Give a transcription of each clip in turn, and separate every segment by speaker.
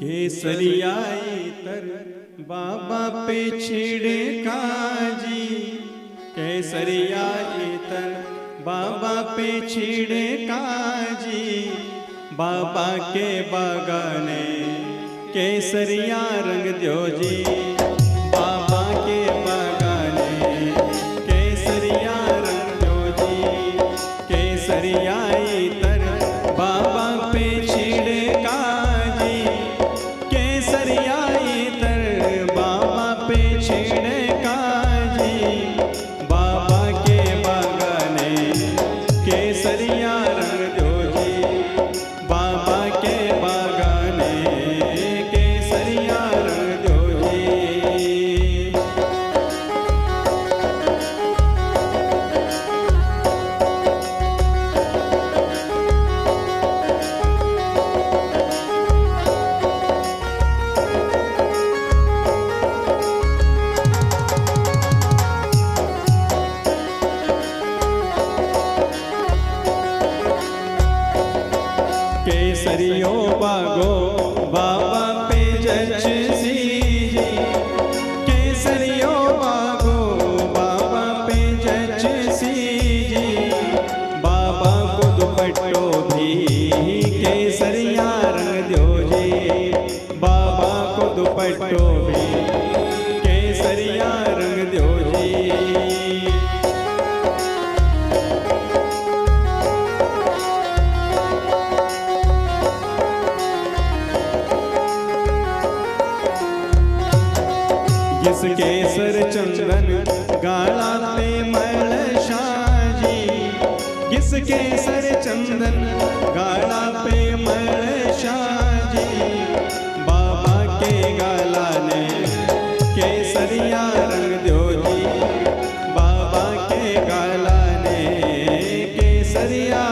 Speaker 1: केसरिया इतर बाबा पे छिड़का जी, केसरिया इतर बाबा पे छिड़का जी, बाबा के बागाने केसरिया रंग दो जी, बाबा के बागाने केसरिया रंग दो जी, केसरिया इतर बाबा पे छिड़का जी, केसरिया इतर बाबा पे छिड़का जी, बाबा के बागाने केसरिया रंग दो जी, बाबा के बागाने केसरिया रंग दो जी। केसरियो बागो बाबा पे जच सी जी, केसरियो बागो बाबा पे जच सी जी, बाबा को दुपट्टो भी केसरिया रंग दो जी, बाबा को दुपट्टो भी केसरिया रंग दो जी। जिस केसर चंदन गाला पे मल शाजी, जिस केसर चंदन गाला पे मल शाजी, बाबा के गाला ने केसरिया रंग दो जी, बाबा के गाला ने केसरिया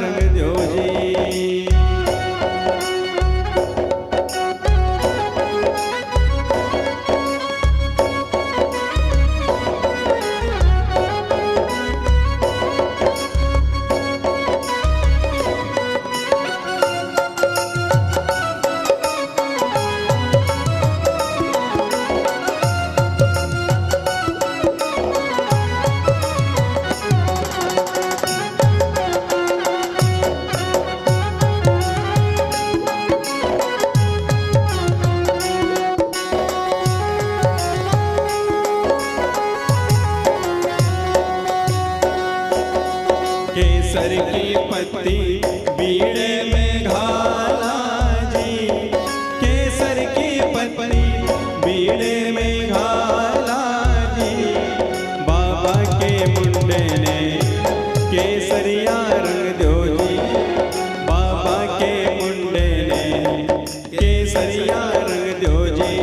Speaker 1: रंग दो जी। केसर की पत्ती बीड़े में घाला जी, केसर की पत्ती बीड़े में घाला जी, बाबा के मुंडे ने केसरिया रंग दो जी, बाबा के मुंडे ने केसरिया रंग दो जी।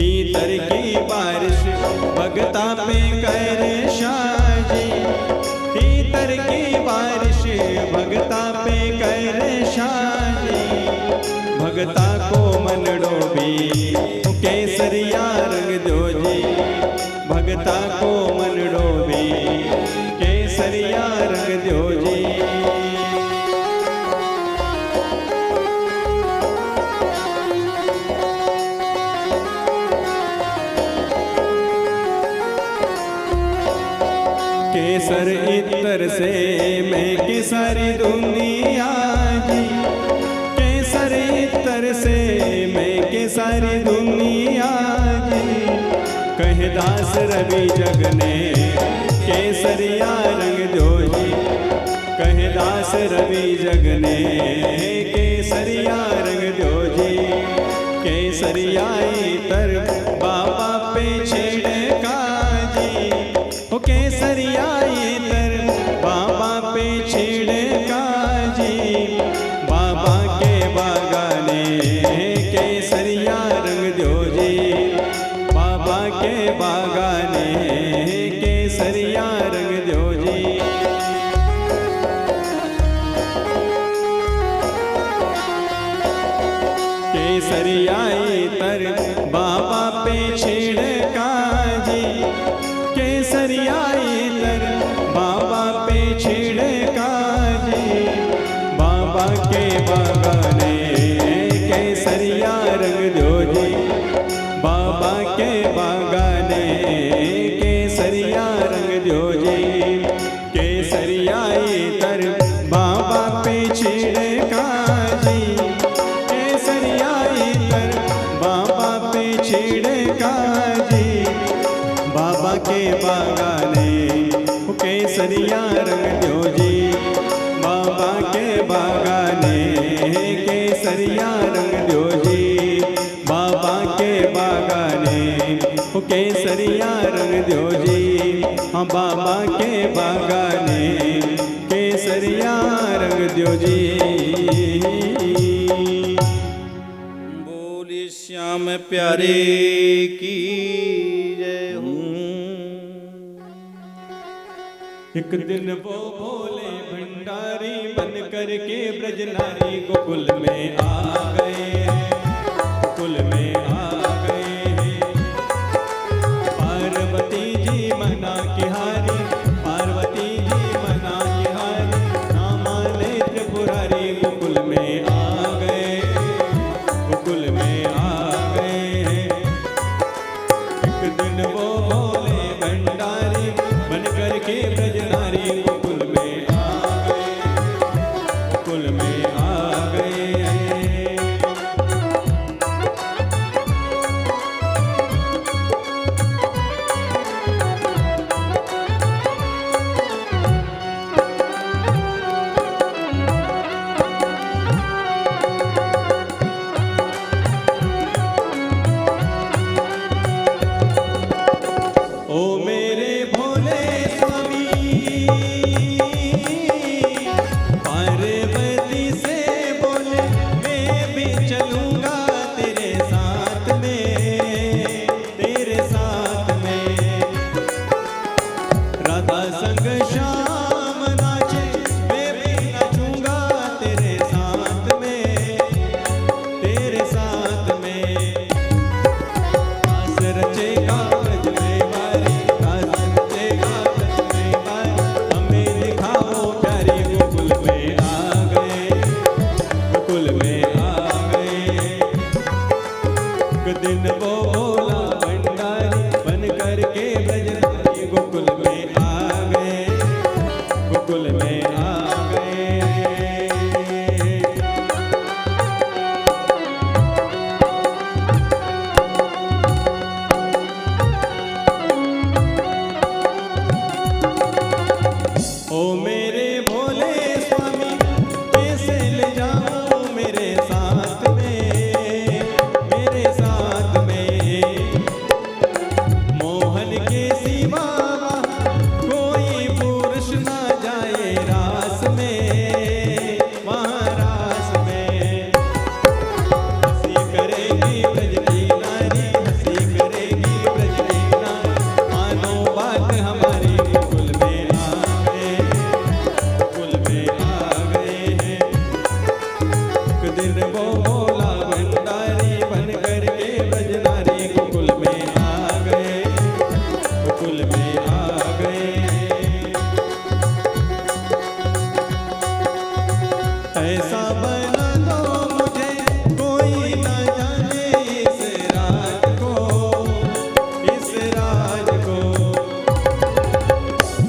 Speaker 1: इतर की बारिश भगता पे कर शाजी, इतर की बारिश भगता पे कर शाजी, भगता को मनड़ो भी केसरिया रंग दो जी, भगता को मनड़ो भी केसरिया रंग दो जी। केसर इतर से मैं की सारी दुनिया जी, केसर इतर से मैं की सारी दुनिया जी, कहे दास रवि जगने केसरिया रंग दो जी, कहे दास रवि जगने केसरिया रंग दो जी। केसरिया इतर बाबा पे छिड़का जी, ओ केसरिया इतर बाबा पे छिड़का जी, बाबा के बागाने केसरिया रंग दो जी, बाबा के बागाने केसरिया रंग दो जी। केसरिया इतर बाबा पे छिड़का जी, केसरिया इतर बाबा पे छिड़का जी, बाबा के बागाने केसरिया रंग दो जी बाबा के बागाने केसरिया रंग दो जी केसरिया इतर बाबा पे छिड़का जी केसरिया इतर बाबा पे छिड़का जी बाबा के बागाने केसरिया रंग दो जी बाबा के बागाने केसरिया रंग दो जी बाबा के बागाने केसरिया रंग दो जी हाँ बाबा के बागाने केसरिया रंग दो जी।
Speaker 2: बोली श्याम प्यारे की जय हो।
Speaker 1: एक दिन वो भोले भंडारी बन करके ब्रजनारी गोकुल में आ गए गोकुल में आ गए पार्वती जी मना की हारी पार्वती जी मना की हारी नामा ले त्रिपुरारी गोकुल में आ गए गोकुल में आ गए एक दिन वो भोले भंडारी बन करके ब्रजनारी गोकुल में आ गए गोकुल में आ गए। ओ मेरे भोले स्वामी पार्वती से बोले मैं भी चलूंगा तेरे साथ में राधा संग श्याम नाचे मैं भी नाचूंगा तेरे साथ में आस रचेगा ब्रज में बारी आस रचेगा ब्रज में बारी हमें दिखाओ प्यारी गोकुल में आ गए गोकुल में आ गए एक दिन वो भोला भंडारी बन करके ब्रजनारी गोकुल में आ गए गोकुल में आ गए। ओ मेरे भोले स्वामी कैसे ले जाऊं मेरे साथ में मोहन के सिवा कोई पुरुष ना जाए रास में वहाँ रास में हंसी करेगी ब्रज की नारी हंसी करेगी ब्रज की नारी मानो बात हमारी गोकुल में आ गए गोकुल में आ गए हैं एक दिन वो भोला भंडारी बन करके ब्रजनारी गोकुल में आ गए गोकुल में आ गए। ऐसा बना दो मुझे कोई ना जाने इस राज को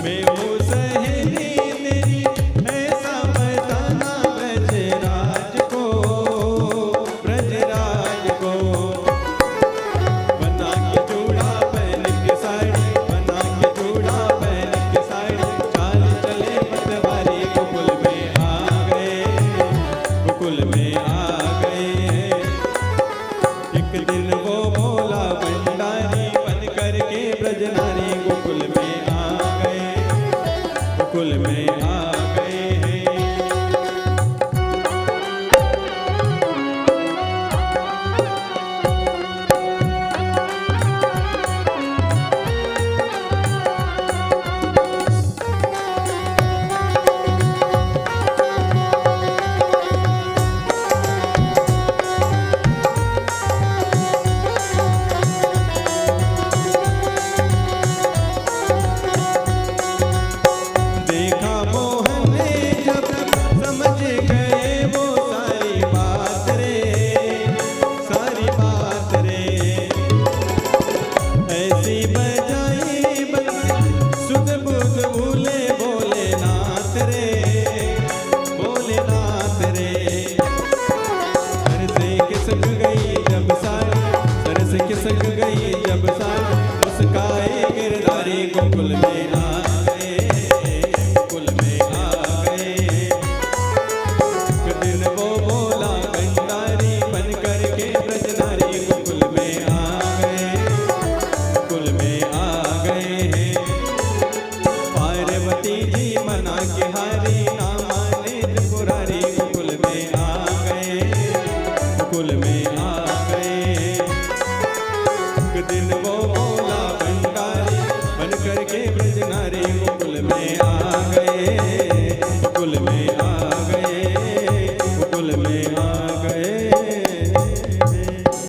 Speaker 1: मैं हूँ सहेली तेरी ऐसा बताना ब्रजराज को आ गए